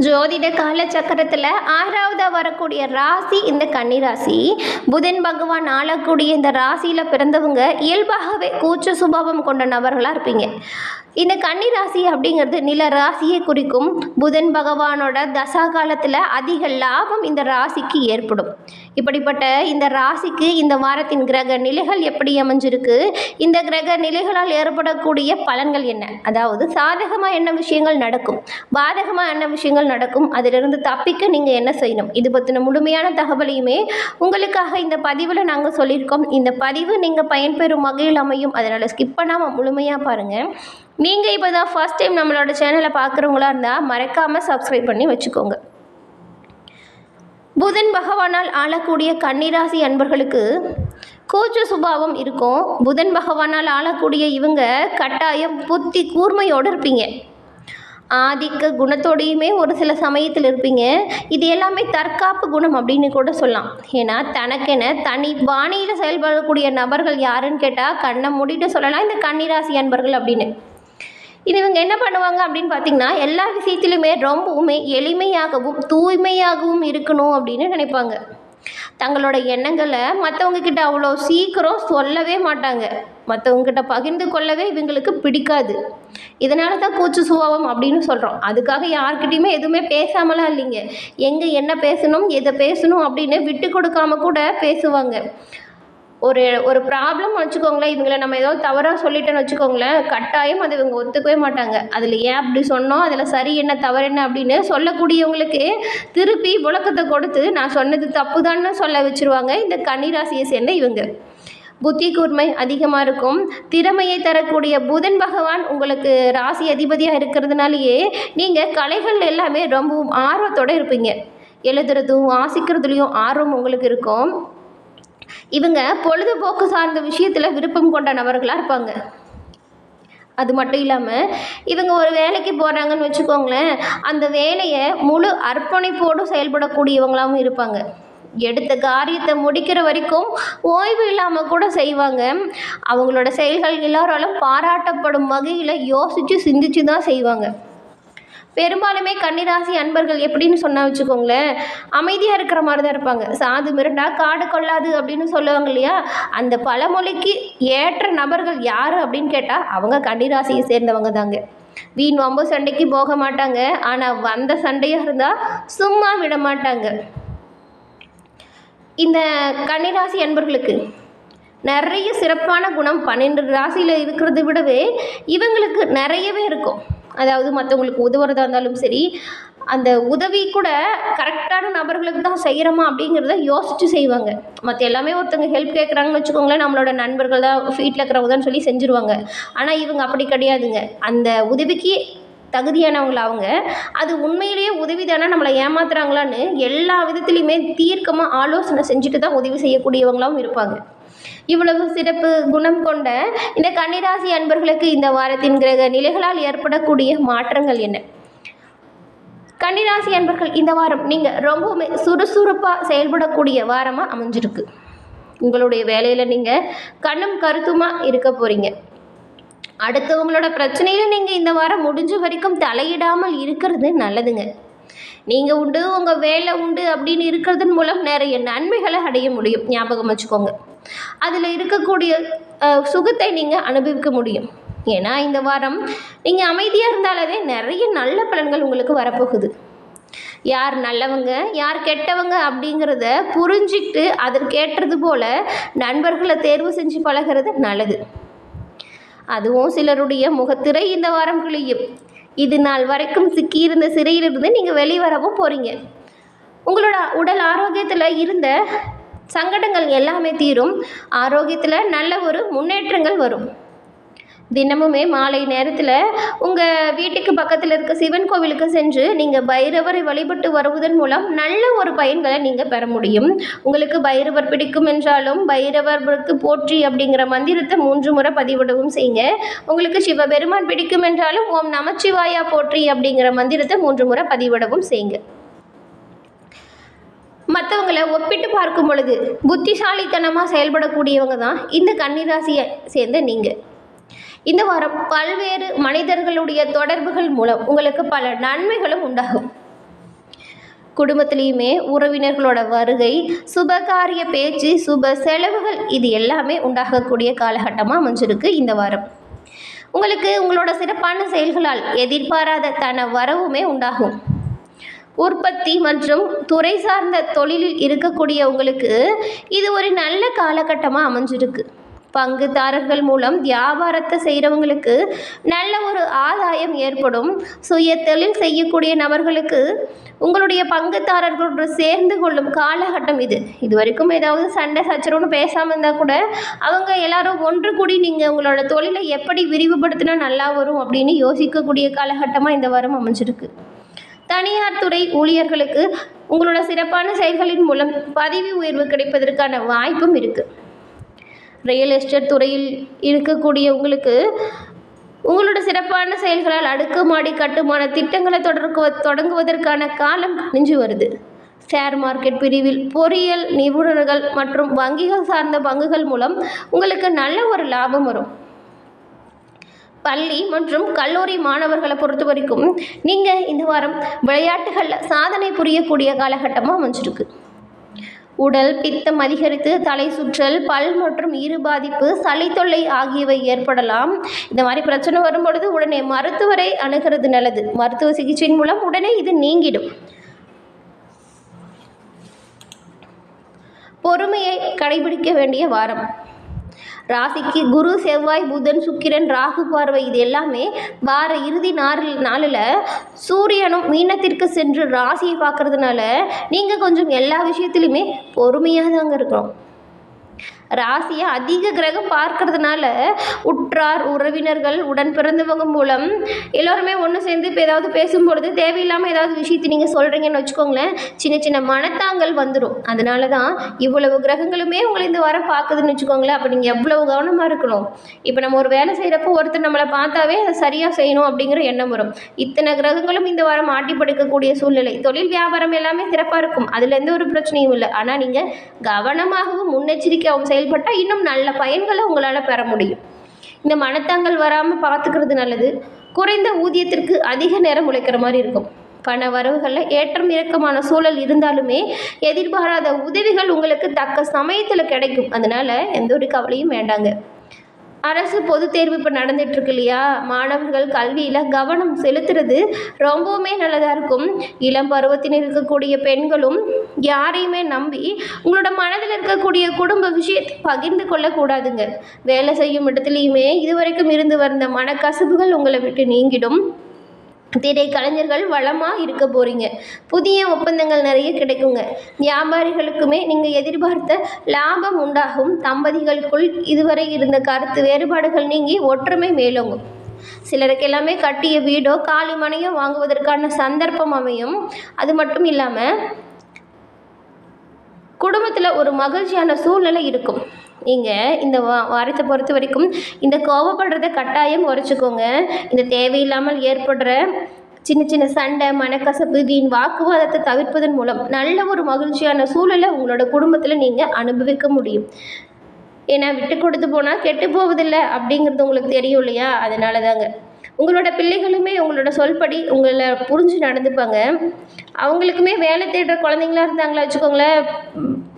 ஜோதிட காலச்சக்கரத்தில் ஆறாவதாக வரக்கூடிய ராசி இந்த கன்னிராசி. புதன் பகவான் ஆளக்கூடிய இந்த ராசியில் பிறந்தவங்க இயல்பாகவே கூச்ச சுபாவம் கொண்ட நபர்களாக இருப்பீங்க. இந்த கன்னிராசி அப்படிங்கிறது நில ராசியை குறிக்கும். புதன் பகவானோட தசா காலத்தில் அதிக லாபம் இந்த ராசிக்கு ஏற்படும். இப்படிப்பட்ட இந்த ராசிக்கு இந்த வாரத்தின் கிரக நிலைகள் எப்படி அமைஞ்சிருக்கு, இந்த கிரக நிலைகளால் ஏற்படக்கூடிய பலன்கள் என்ன, அதாவது சாதகமாக என்ன விஷயங்கள் நடக்கும், பாதகமாக என்ன விஷயங்கள் நடக்கும், அதிலிருந்து தப்பிக்க நீங்கள் என்ன செய்யணும், இது பற்றின முழுமையான தகவலையுமே உங்களுக்காக இந்த பதிவில் நாங்கள் சொல்லியிருக்கோம். இந்த பதிவு நீங்கள் பயன்பெறும் வகையில் அமையும், அதனால் ஸ்கிப் பண்ணாமல் முழுமையாக பாருங்கள். நீங்கள் இப்போ தான் ஃபர்ஸ்ட் டைம் நம்மளோட சேனலை பார்க்குறவங்களா இருந்தால் மறக்காமல் சப்ஸ்கிரைப் பண்ணி வச்சுக்கோங்க. புதன் பகவானால் ஆளக்கூடிய கன்னிராசி அன்பர்களுக்கு கூச்ச சுபாவம் இருக்கும். புதன் பகவானால் ஆளக்கூடிய இவங்க கட்டாயம் புத்தி கூர்மையோடு இருப்பீங்க. ஆதிக்க குணத்தோடையுமே ஒரு சில சமயத்தில் இருப்பீங்க. இது எல்லாமே தற்காப்பு குணம் அப்படின்னு கூட சொல்லலாம். ஏன்னா தனக்கென தனி பாணியில் செயல்படக்கூடிய நபர்கள் யாருன்னு கேட்டால் கண்ணை மூடிட்டு சொல்லலாம் இந்த கன்னிராசி அன்பர்கள் அப்படின்னு. இது இவங்க என்ன பண்ணுவாங்க அப்படின்னு பார்த்தீங்கன்னா, எல்லா விஷயத்திலுமே ரொம்பவுமே எளிமையாகவும் தூய்மையாகவும் இருக்கணும் அப்படின்னு நினைப்பாங்க. தங்களோட எண்ணங்களை மற்றவங்கக்கிட்ட அவ்வளோ சீக்கிரம் சொல்லவே மாட்டாங்க. மற்றவங்கக்கிட்ட பகிர்ந்து கொள்ளவே இவங்களுக்கு பிடிக்காது. இதனால தான் கூச்ச சுபாவம் அப்படின்னு சொல்கிறோம். அதுக்காக யார்கிட்டையுமே எதுவுமே பேசாமலாம் இல்லைங்க. எங்கே என்ன பேசணும் எதை பேசணும் அப்படின்னு விட்டு கொடுக்காம கூட பேசுவாங்க. ஒரு ப்ராப்ளம் வச்சுக்கோங்களேன், இவங்களை நம்ம ஏதோ தவறாக சொல்லிட்டேன்னு வச்சுக்கோங்களேன், கட்டாயம் அது இவங்க ஒத்துக்கவே மாட்டாங்க. அதில் ஏன் அப்படி சொன்னோம், அதில் சரி என்ன தவறு என்ன அப்படின்னு சொல்லக்கூடியவங்களுக்கு திருப்பி விளக்கத்தை கொடுத்து நான் சொன்னது தப்பு தான்னு சொல்ல வச்சுருவாங்க இந்த கன்னிராசியை சேர்ந்த இவங்க. புத்தி கூர்மை அதிகமாக இருக்கும். திறமையை தரக்கூடிய புதன் பகவான் உங்களுக்கு ராசி அதிபதியாக இருக்கிறதுனாலேயே நீங்கள் கலைகள் எல்லாமே ரொம்பவும் ஆர்வத்தோடு இருப்பீங்க. எழுதுறதும் வாசிக்கிறதுலையும் ஆர்வம் உங்களுக்கு இருக்கும். இவங்க பொழுதுபோக்கு சார்ந்த விஷயத்தில் விருப்பம் கொண்ட நபர்களாக இருப்பாங்க. அது மட்டும் இல்லாமல் இவங்க ஒரு வேலைக்கு போகிறாங்கன்னு வச்சுக்கோங்களேன், அந்த வேலையை முழு அர்ப்பணிப்போடு செயல்படக்கூடியவங்களாகவும் இருப்பாங்க. எடுத்த காரியத்தை முடிக்கிற வரைக்கும் ஓய்வு இல்லாமல் கூட செய்வாங்க. அவங்களோட செயல்கள் எல்லாராலும் பாராட்டப்படும் வகையில் யோசித்து சிந்திச்சு தான் செய்வாங்க. பெரும்பாலுமே கன்னிராசி அன்பர்கள் எப்படின்னு சொன்னால் வச்சுக்கோங்களேன், அமைதியாக இருக்கிற மாதிரி தான் இருப்பாங்க. சாது மிரண்டா காடு கொள்ளாது அப்படின்னு சொல்லுவாங்க இல்லையா, அந்த பழமொழிக்கு ஏற்ற நபர்கள் யார் அப்படின்னு கேட்டால் அவங்க கன்னிராசியை சேர்ந்தவங்க தாங்க. வீண் வம்பு சண்டைக்கு போக மாட்டாங்க. ஆனால் வந்த சண்டையாக இருந்தால் சும்மா விட மாட்டாங்க. இந்த கன்னிராசி அன்பர்களுக்கு நிறைய சிறப்பான குணம் 12 ராசியில் இருக்கிறத விடவே இவங்களுக்கு நிறையவே இருக்கும். அதாவது மற்றவங்களுக்கு உதவுறதா இருந்தாலும் சரி, அந்த உதவி கூட கரெக்டான நபர்களுக்கு தான் செய்கிறோமா அப்படிங்கிறத யோசித்து செய்வாங்க. மற்ற எல்லாமே ஒருத்தவங்க ஹெல்ப் கேட்குறாங்கன்னு வச்சுக்கோங்களேன், நம்மளோட நண்பர்கள் தான் வீட்டில் இருக்கிறவங்க சொல்லி செஞ்சுருவாங்க. ஆனால் இவங்க அப்படி கிடையாதுங்க. அந்த உதவிக்கு தகுதியானவங்கள அவங்க, அது உண்மையிலேயே உதவி தானே, நம்மளை ஏமாத்துறாங்களான்னு எல்லா விதத்துலையுமே தீர்க்கமாக ஆலோசனை செஞ்சுட்டு தான் உதவி செய்யக்கூடியவங்களாகவும் இருப்பாங்க. இவ்வளவு சிறப்பு குணம் கொண்ட இந்த கன்னிராசி அன்பர்களுக்கு இந்த வாரத்தின் கிரக நிலைகளால் ஏற்படக்கூடிய மாற்றங்கள் என்ன? கன்னிராசி அன்பர்கள் இந்த வாரம் நீங்கள் ரொம்பவுமே சுறுசுறுப்பாக செயல்படக்கூடிய வாரமாக அமைஞ்சிருக்கு. உங்களுடைய வேலையில் நீங்கள் கண்ணும் கருத்துமாக இருக்க போகிறீங்க. அடுத்தவங்களோட பிரச்சனையில் நீங்கள் இந்த வாரம் முடிஞ்ச வரைக்கும் தலையிடாமல் இருக்கிறது நல்லதுங்க. நீங்கள் உண்டு உங்கள் வேலை உண்டு அப்படின்னு இருக்கிறதன் மூலம் நிறைய நன்மைகளை அடைய முடியும். ஞாபகம் வச்சுக்கோங்க, அதில் இருக்கக்கூடிய சுகத்தை நீங்கள் அனுபவிக்க முடியும். ஏன்னா இந்த வாரம் நீங்கள் அமைதியாக இருந்தாலே நிறைய நல்ல பலன்கள் உங்களுக்கு வரப்போகுது. யார் நல்லவங்க யார் கெட்டவங்க அப்படிங்கிறத புரிஞ்சிக்கிட்டு அதற்கேற்றது போல் நண்பர்களை தேர்வு செஞ்சு பழகிறது நல்லது. அதுவும் சிலருடைய முகத்திரை இந்த வாரம் கிழியும். இது நாள் வரைக்கும் சிக்கியிருந்த சிறையிலிருந்து நீங்கள் வெளிவரவும் போகிறீங்க. உங்களோட உடல் ஆரோக்கியத்தில் இருந்த சங்கடங்கள் எல்லாமே தீரும். ஆரோக்கியத்தில் நல்ல ஒரு முன்னேற்றங்கள் வரும். தினமுமே மாலை நேரத்தில் உங்கள் வீட்டுக்கு பக்கத்தில் இருக்க சிவன் கோவிலுக்கு சென்று நீங்கள் பைரவரை வழிபட்டு வருவதன் மூலம் நல்ல ஒரு பயன்களை நீங்கள் பெற முடியும். உங்களுக்கு பைரவர் பிடிக்கும் என்றாலும் பைரவருக்கு போற்றி அப்படிங்கிற மந்திரத்தை 3 முறை பதிவிடவும் செய்யுங்க. உங்களுக்கு சிவபெருமான் பிடிக்கும் என்றாலும் ஓம் நமச்சிவாயா போற்றி அப்படிங்கிற மந்திரத்தை 3 முறை பதிவிடவும் செய்யுங்க. மற்றவங்களை ஒப்பிட்டு பார்க்கும் பொழுது புத்திசாலித்தனமாக செயல்படக்கூடியவங்க தான் இந்த கன்னிராசியை சேர்ந்த நீங்கள். இந்த வாரம் பல்வேறு மனிதர்களுடைய தொடர்புகள் மூலம் உங்களுக்கு பல நன்மைகளும் உண்டாகும். குடும்பத்திலையுமே உறவினர்களோட வருகை, சுபகாரிய பேச்சு, சுப செலவுகள் இது எல்லாமே உண்டாகக்கூடிய காலகட்டமாக அமைஞ்சிருக்கு இந்த வாரம். உங்களுக்கு உங்களோட சிறப்பான செயல்களால் எதிர்பாராத தன வரவுமே உண்டாகும். உற்பத்தி மற்றும் துறை சார்ந்த தொழிலில் இருக்கக்கூடிய உங்களுக்கு இது ஒரு நல்ல காலகட்டமாக அமைஞ்சிருக்கு. பங்குதாரர்கள் மூலம் வியாபாரத்தை செய்கிறவங்களுக்கு நல்ல ஒரு ஆதாயம் ஏற்படும். சுய தொழில் செய்யக்கூடிய நபர்களுக்கு உங்களுடைய பங்குதாரர்களோடு சேர்ந்து கொள்ளும் காலகட்டம் இது. இது வரைக்கும் ஏதாவது சண்டை சச்சரவுன்னு பேசாமல் இருந்தால் கூட அவங்க எல்லாரும் ஒன்று கூடி நீங்கள் உங்களோட தொழிலை எப்படி விரிவுபடுத்தினா நல்லா வரும் அப்படின்னு யோசிக்கக்கூடிய காலகட்டமாக இந்த வாரம் அமைஞ்சிருக்கு. தனியார் துறை ஊழியர்களுக்கு உங்களோட சிறப்பான செயல்களின் மூலம் பதவி உயர்வு கிடைப்பதற்கான வாய்ப்பும் இருக்குது. ரியல் எஸ்டேட் துறையில் இருக்கக்கூடிய உங்களுக்கு உங்களோட சிறப்பான செயல்களால் அடுக்குமாடி கட்டுமான திட்டங்களை தொடங்குவதற்கான காலம் நெஞ்சு வருது. ஷேர் மார்க்கெட் பிரிவில் பொறியியல் நிபுணர்கள் மற்றும் வங்கிகள் சார்ந்த பங்குகள் மூலம் உங்களுக்கு நல்ல ஒரு லாபம் வரும். பள்ளி மற்றும் கல்லூரி மாணவர்களை பொறுத்த வரைக்கும் நீங்கள் இந்த வாரம் விளையாட்டுகளில் சாதனை புரியக்கூடிய காலகட்டமாக அமைஞ்சிருக்கு. உடல் பித்தம் அதிகரித்து தலை சுற்றல், பல் மற்றும் ஈறு பாதிப்பு, சளி தொல்லை ஆகியவை ஏற்படலாம். இந்த மாதிரி பிரச்சனை வரும்பொழுது உடனே மருத்துவரை அணுகிறது நல்லது. மருத்துவ சிகிச்சையின் மூலம் உடனே இது நீங்கிடும். பொறுமையை கடைபிடிக்க வேண்டிய வாரம். ராசிக்கு குரு, செவ்வாய், புதன், சுக்கிரன், ராகு பார்வை இது எல்லாமே வார இறுதி நாளில் சூரியனும் மீனத்திற்கு சென்று ராசியை பார்க்கறதுனால நீங்கள் கொஞ்சம் எல்லா விஷயத்துலையுமே பொறுமையாக தாங்க இருக்கிறோம். ராசியை அதிக கிரகம் பார்க்கறதுனால உற்றார் உறவினர்கள் உடன் பிறந்தவங்க மூலம் எல்லோருமே ஒன்று சேர்ந்து இப்போ ஏதாவது பேசும்பொழுது தேவையில்லாமல் ஏதாவது விஷயத்தை நீங்கள் சொல்கிறீங்கன்னு வச்சுக்கோங்களேன், சின்ன சின்ன மனத்தாங்கள் வந்துடும். அதனால தான் இவ்வளவு கிரகங்களுமே உங்களை இந்த வாரம் பார்க்குதுன்னு வச்சுக்கோங்களேன். அப்போ நீங்கள் எவ்வளவு கவனமாக இருக்கணும். இப்போ நம்ம ஒரு வேலை செய்கிறப்போ ஒருத்தர் நம்மளை பார்த்தாவே அதை சரியாக செய்யணும் அப்படிங்கிற எண்ணம் வரும். இத்தனை கிரகங்களும் இந்த வாரம் ஆட்டி படுக்கக்கூடிய சூழ்நிலை. தொழில் வியாபாரம் எல்லாமே சிறப்பாக இருக்கும், அதில் எந்த ஒரு பிரச்சனையும் இல்லை. ஆனால் நீங்கள் கவனமாகவும் முன்னெச்சரிக்கையாகவும் செயல்பட்டால் இன்னும் நல்ல பயன்களை உங்களால் பெற முடியும். இந்த மனத்தாங்கள் வராமல் பார்த்துக்கிறது நல்லது. குறைந்த ஊதியத்திற்கு அதிக நேரம் உழைக்கிற மாதிரி இருக்கும். பண வரவுகளில் ஏற்றம் இறக்கமான சூழல் இருந்தாலுமே எதிர்பாராத உதவிகள் உங்களுக்கு தக்க சமயத்தில் கிடைக்கும். அதனால் எந்த ஒரு கவலையும் வேண்டாங்க. அரசு பொது தேர்வு இப்போ நடந்துகிட்ருக்கு இல்லையா, மாணவர்கள் கல்வியில் கவனம் செலுத்துறது ரொம்பவுமே நல்லதாக இருக்கும். இளம் பருவத்தில் இருக்கக்கூடிய பெண்களும் யாரையுமே நம்பி உங்களோட மனதில் இருக்கக்கூடிய குடும்ப விஷயத்தை பகிர்ந்து கொள்ளக்கூடாதுங்க. வேலை செய்யும் இடத்துலையுமே இதுவரைக்கும் இருந்து வந்த மனக்கசப்புகள் உங்களை விட்டு நீங்கிடும். திரை கலைஞர்கள் வளமாக இருக்க போகிறீங்க. புதிய ஒப்பந்தங்கள் நிறைய கிடைக்குங்க. வியாபாரிகளுக்குமே நீங்கள் எதிர்பார்த்த லாபம் உண்டாகும். தம்பதிகளுக்குள் இதுவரை இருந்த கருத்து வேறுபாடுகள் நீங்கி ஒற்றுமை மேலோங்கும். சிலருக்கு எல்லாமே கட்டிய வீடோ காலி மனையோ வாங்குவதற்கான சந்தர்ப்பம் அமையும். அது மட்டும் இல்லாமல் குடும்பத்தில் ஒரு மகிழ்ச்சியான சூழ்நிலை இருக்கும். நீங்கள் இந்த வாரத்தை பொறுத்த வரைக்கும் இந்த கோபப்படுறதை கட்டாயம் குறைச்சிக்கோங்க. இந்த தேவையில்லாமல் ஏற்படுற சின்ன சின்ன சண்டை, மனக்கசப்பு, வீண் வாக்குவாதத்தை தவிர்ப்பதன் மூலம் நல்ல ஒரு மகிழ்ச்சியான சூழலை உங்களோட குடும்பத்தில் நீங்கள் அனுபவிக்க முடியும். ஏன்னா விட்டு கொடுத்து போனால் கெட்டு போவதில்லை அப்படிங்கிறது உங்களுக்கு தெரியும் இல்லையா. அதனால தாங்க உங்களோட பிள்ளைகளுமே உங்களோட சொல்படி உங்களை புரிஞ்சு நடந்துப்பாங்க. அவங்களுக்குமே வேலை தேடுற குழந்தைங்களா இருந்தாங்களா வச்சுக்கோங்களேன்,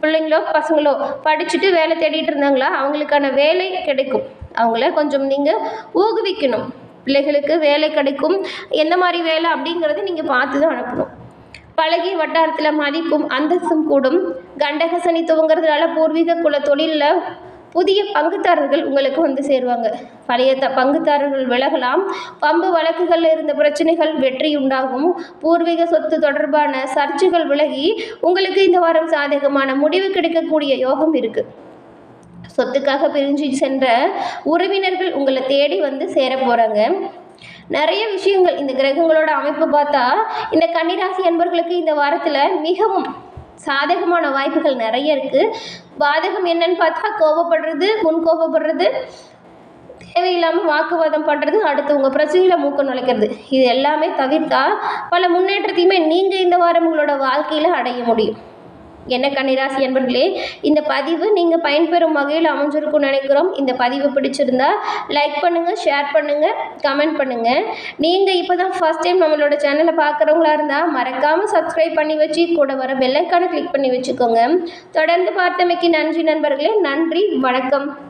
பிள்ளைங்களோ பசங்களோ படிச்சுட்டு வேலை தேடிட்டு இருந்தாங்களா அவங்களுக்கான வேலை கிடைக்கும். அவங்கள கொஞ்சம் நீங்கள் ஊக்குவிக்கணும். பிள்ளைகளுக்கு வேலை கிடைக்கும். எந்த மாதிரி வேலை அப்படிங்கிறத நீங்கள் பார்த்து தான் அனுப்பணும். பழகிய வட்டாரத்தில் மதிப்பும் அந்தஸ்தும் கூடும். கண்டக சனி துவங்கிறதுனால பூர்வீக குல தொழிலில் புதிய பங்குதாரர்கள் உங்களுக்கு வந்து சேருவாங்க. பழைய பங்குதாரர்கள் விலகலாம். பம்பு வழக்குகளில் இருந்த பிரச்சனைகள் வெற்றி உண்டாகும். பூர்வீக சொத்து தொடர்பான சர்ச்சைகள் விலகி உங்களுக்கு இந்த வாரம் சாதகமான முடிவு கிடைக்கக்கூடிய யோகம் இருக்குது. சொத்துக்காக பிரிஞ்சு சென்ற உறவினர்கள் உங்களை தேடி வந்து சேர போகிறாங்க. நிறைய விஷயங்கள் இந்த கிரகங்களோட அமைப்பு பார்த்தா இந்த கன்னிராசி அன்பர்களுக்கு இந்த வாரத்தில் மிகவும் சாதகமான வாய்ப்புகள் நிறைய இருக்குது. பாதகம் என்னன்னு பார்த்தா கோபப்படுறது, முன் கோபப்படுறது, தேவையில்லாமல் வாக்குவாதம் பண்ணுறது, அடுத்தவங்க பிரச்சனையில் மூக்க நுழைக்கிறது, இது எல்லாமே தவிர்த்தா பல முன்னேற்றத்தையுமே நீங்கள் இந்த வாரம் உங்களோட வாழ்க்கையில் அடைய முடியும். என்ன கன்னிராசி அன்பர்களே, இந்த பதிவு நீங்கள் பயன்பெறும் வகையில் அமைஞ்சிருக்கும்னு நினைக்கிறோம். இந்த பதிவு பிடிச்சிருந்தா லைக் பண்ணுங்கள், ஷேர் பண்ணுங்கள், கமெண்ட் பண்ணுங்கள். நீங்கள் இப்போ தான் ஃபர்ஸ்ட் டைம் நம்மளோட சேனலை பார்க்குறவங்களா இருந்தால் மறக்காமல் சப்ஸ்கிரைப் பண்ணி வச்சு கூட வர பெல் ஐக்கானை கிளிக் பண்ணி வச்சுக்கோங்க. தொடர்ந்து பார்த்தமைக்கு நன்றி நண்பர்களே. நன்றி, வணக்கம்.